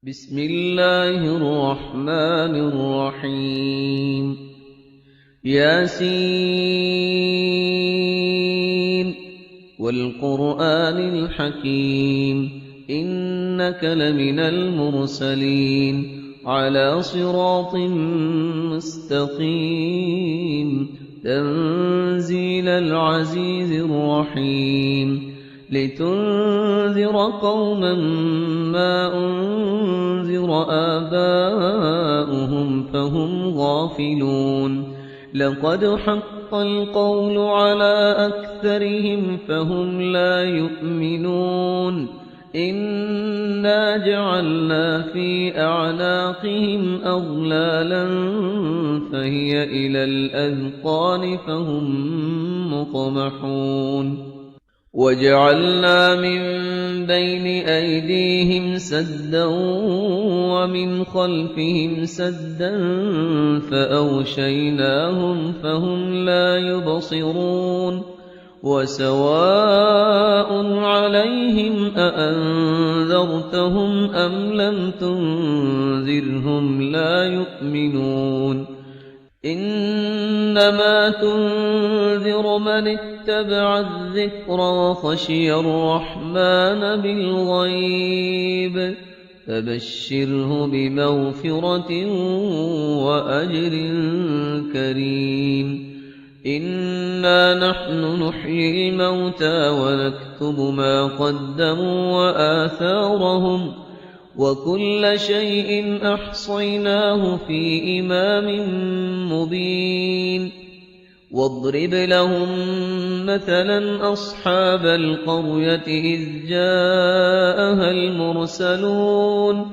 بسم الله الرحمن الرحيم ياسين والقرآن الحكيم إنك لمن المرسلين على صراط مستقيم تنزيل العزيز الرحيم لتنذر قوما ما أنذر آباؤهم فهم غافلون لقد حق القول على أكثرهم فهم لا يؤمنون إنا جعلنا في أعناقهم أغلالا فهي إلى الأذقان فهم مقمحون وجعلنا من بين أيديهم سدا ومن خلفهم سدا فأغشيناهم فهم لا يبصرون وسواء عليهم أأنذرتهم أم لم تنذرهم لا يؤمنون إنما تنذر من اتبع الذكر وخشي الرحمن بالغيب فبشره بمغفرة وأجر كريم إنا نحن نحيي الموتى ونكتب ما قدموا وآثارهم وكل شيء أحصيناه في إمام مبين واضرب لهم مثلا أصحاب القرية إذ جاءها المرسلون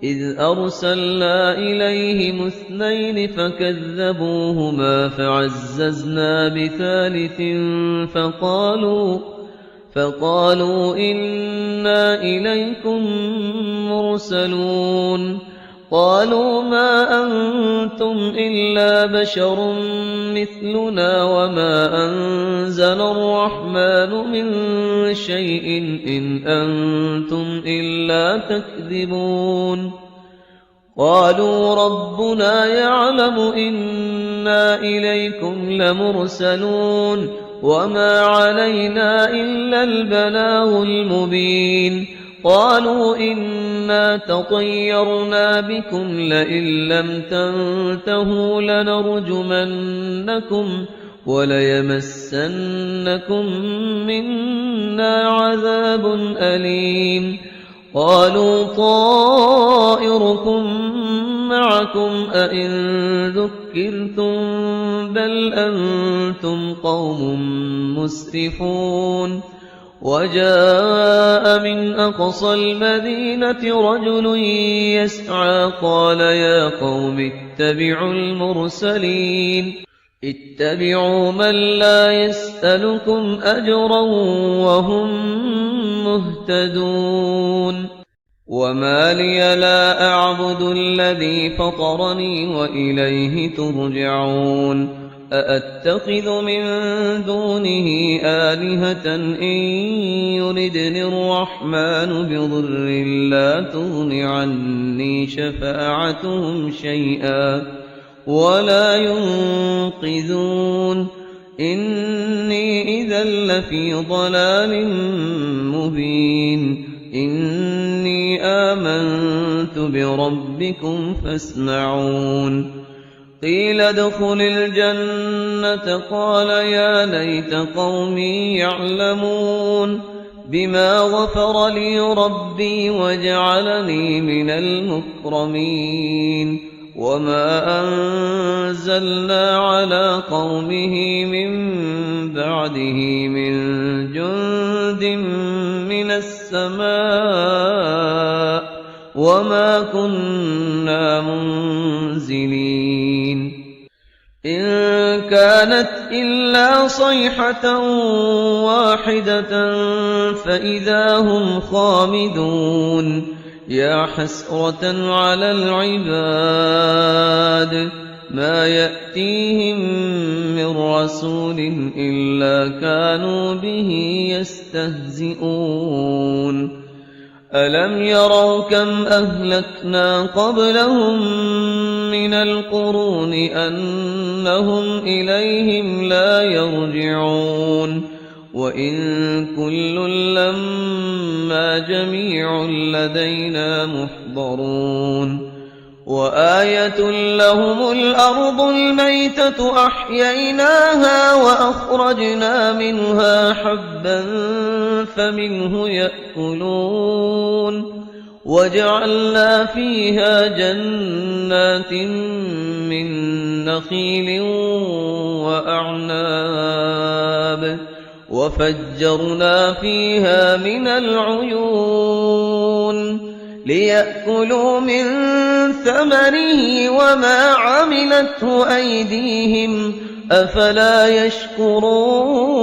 إذ أرسلنا إليهم اثنين فكذبوهما فعززنا بثالث فقالوا إنا إليكم مرسلون قالوا ما أنتم إلا بشر مثلنا وما أنزل الرحمن من شيء إن أنتم إلا تكذبون قالوا ربنا يعلم إنا إليكم لمرسلون وما علينا إلا البلاغ المبين قالوا إنا تطيرنا بكم لئن لم تنتهوا لنرجمنكم وليمسنكم منا عذاب أليم قالوا طائركم معكم أئن ذكرتم بل أنتم قوم مسرفون وجاء من أقصى المدينة رجل يسعى قال يا قوم اتبعوا المرسلين اتبعوا من لا يسألكم أجرا وهم مهتدون وما لي لا أعبد الذي فطرني وإليه ترجعون أأتخذ من دونه آلهة إن يردني الرحمن بضر لا تغن عني شفاعتهم شيئا ولا ينقذون إني إذا لفي ضلال مبين إني آمنت بربكم فاسمعون قيل ادخل الجنة قال يا ليت قومي يعلمون بما غفر لي ربي وجعلني من المكرمين وما أنزلنا على قومه من بعده من جند من السماء وما كنا منزلين إن كانت إلا صيحة واحدة فإذا هم خامدون يا حسرة على العباد ما يأتيهم من رسول إلا كانوا به يستهزئون ألم يروا كم أهلكنا قبلهم من القرون أنهم إليهم لا يرجعون وإن كل لما جميع لدينا محضرون وآية لهم الأرض الميتة أحييناها وأخرجنا منها حبا فمنه يأكلون وجعلنا فيها جنات من نخيل وأعناب وفجرنا فيها من العيون ليأكلوا من ثمره وما عملته أيديهم أفلا يشكرون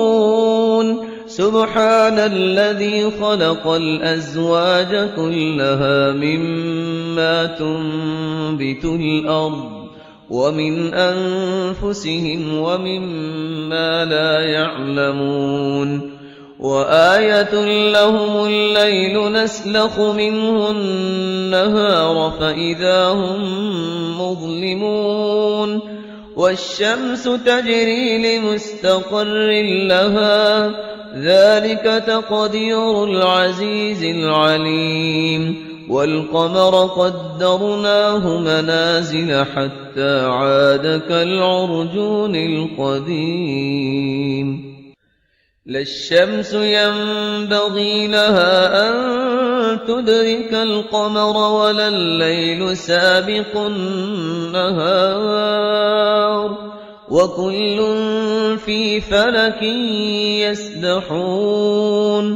سبحان الذي خلق الأزواج كلها مما تنبت الأرض ومن أنفسهم ومما لا يعلمون وآية لهم الليل نسلخ منه النهار فإذا هم مظلمون والشمس تجري لمستقر لها ذلك تقدير العزيز العليم والقمر قدرناه منازل حتى عاد كالعرجون القديم لا الشمس ينبغي لها أن تدرك القمر ولا الليل سابق النهار وكل في فلك يسبحون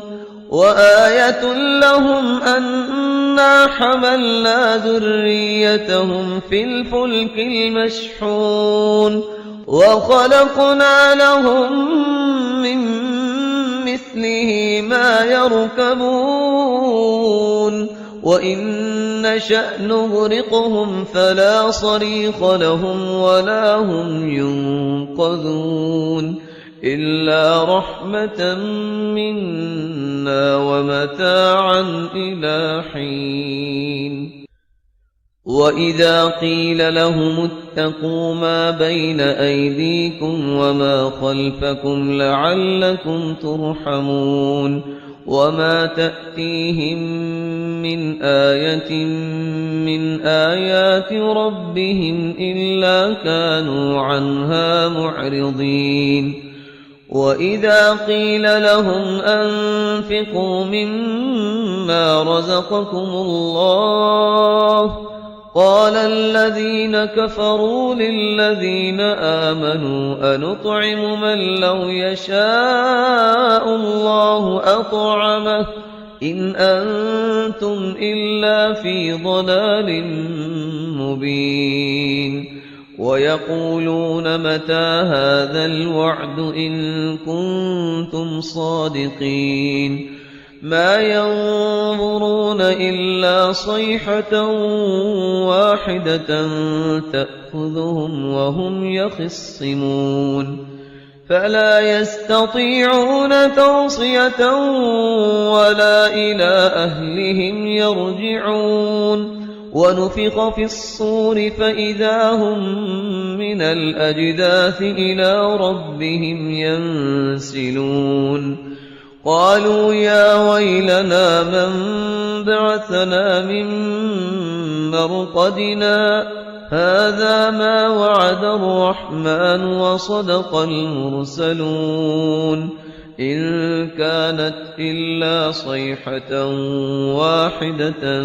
وآية لهم أنا حملنا ذريتهم في الفلك المشحون وخلقنا لهم من مثله ما يركبون وإن نشأ نغرقهم فلا صريخ لهم ولا هم ينقذون إلا رحمة منا ومتاعا إلى حين وإذا قيل لهم اتقوا ما بين أيديكم وما خلفكم لعلكم ترحمون وما تأتيهم من آية من آيات ربهم إلا كانوا عنها معرضين وإذا قيل لهم أنفقوا مما رزقكم الله قال الذين كفروا للذين آمنوا أنطعم من لو يشاء الله أطعمه إن أنتم إلا في ضلال مبين ويقولون متى هذا الوعد إن كنتم صادقين ما ينظرون إلا صيحة واحدة تأخذهم وهم يخصمون فلا يستطيعون توصية ولا إلى أهلهم يرجعون ونفخ في الصور فإذا هم من الأجداث إلى ربهم ينسلون قالوا يا ويلنا من بعثنا من مرقدنا هذا ما وعد الرحمن وصدق المرسلون إن كانت إلا صيحة واحدة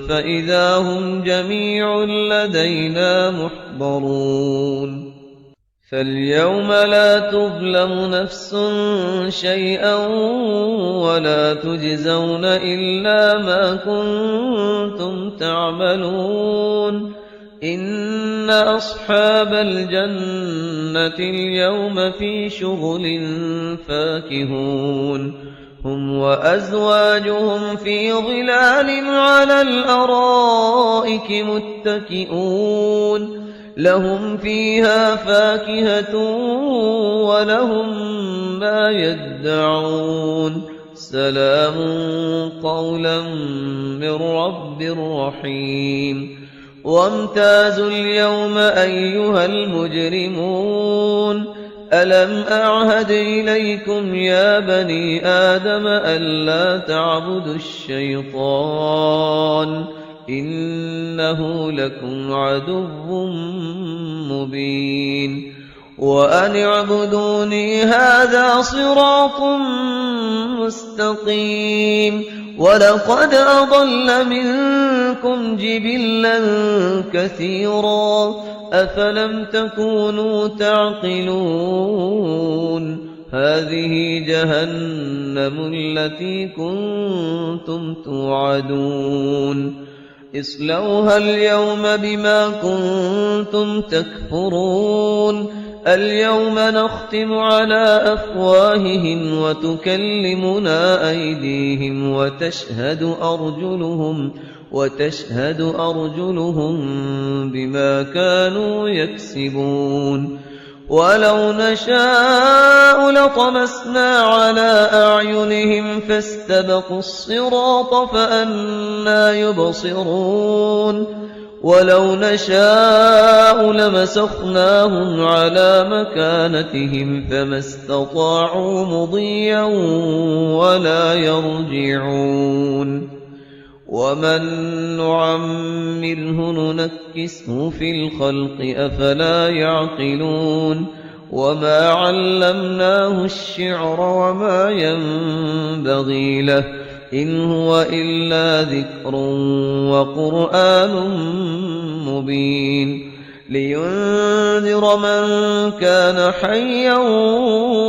فإذا هم جميع لدينا محضرون فاليوم لا تظلم نفس شيئا ولا تجزون إلا ما كنتم تعملون إن أصحاب الجنة اليوم في شغل فاكهون هم وأزواجهم في ظلال على الأرائك متكئون لهم فيها فاكهة ولهم ما يدعون سلام قولا من رب رحيم وامتازوا اليوم أيها المجرمون ألم أعهد إليكم يا بني آدم ألا تعبدوا الشيطان إنه لكم عدو مبين وأن اعبدوني هذا صراط مستقيم ولقد أضل منكم جبلا كثيرا أفلم تكونوا تعقلون هذه جهنم التي كنتم توعدون اصلوها اليوم بما كنتم تكفرون اليوم نختم على أفواههم وتكلمنا أيديهم وتشهد أرجلهم بما كانوا يكسبون ولو نشاء لطمسنا على أعينهم فاستبقوا الصراط فأنى يبصرون ولو نشاء لمسخناهم على مكانتهم فما استطاعوا مضيا ولا يرجعون ومن نعمره ننكسه في الخلق أفلا يعقلون وما علمناه الشعر وما ينبغي له إن هو إلا ذكر وقرآن مبين لينذر من كان حيا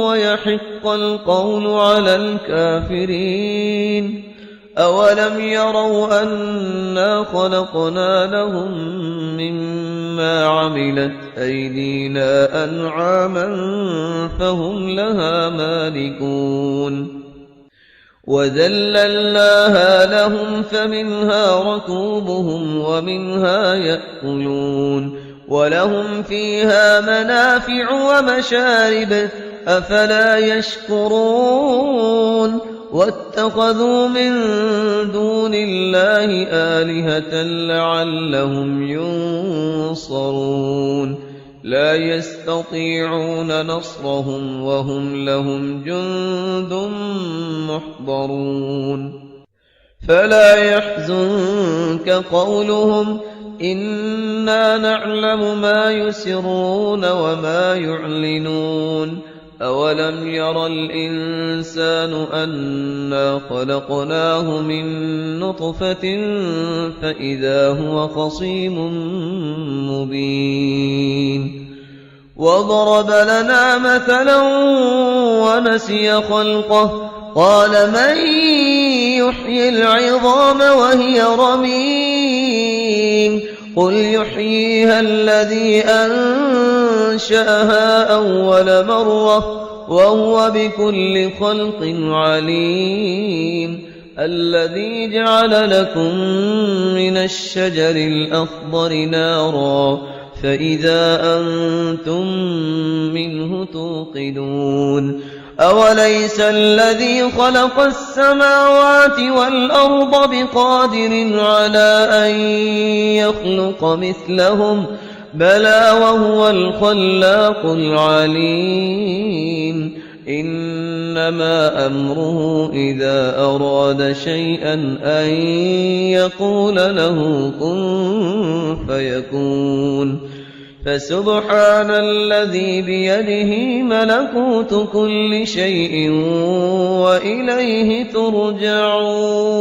ويحق القول على الكافرين أولم يروا أنا خلقنا لهم مما عملت أيدينا أنعاما فهم لها مالكون وذللناها لهم فمنها ركوبهم ومنها يأكلون ولهم فيها منافع ومشارب أفلا يشكرون واتخذوا من دون الله آلهة لعلهم ينصرون لا يستطيعون نصرهم وهم لهم جند محضرون فلا يحزنك قولهم إنا نعلم ما يسرون وما يعلنون أولم ير الإنسان أنا خلقناه من نطفة فإذا هو خصيم مبين وضرب لنا مثلا ونسي خلقه قال من يحيي العظام وهي رميم قل يحييها الذي أنشأها أول مرة وهو بكل خلق عليم الذي جعل لكم من الشجر الأخضر نارا فإذا أنتم منه توقدون أوليس الذي خلق السماوات والأرض بقادر على أن يخلق مثلهم بلى وهو الخلاق العليم إنما أمره إذا أراد شيئا أن يقول له كن فيكون فسبحان الذي بيده ملكوت كل شيء وإليه ترجعون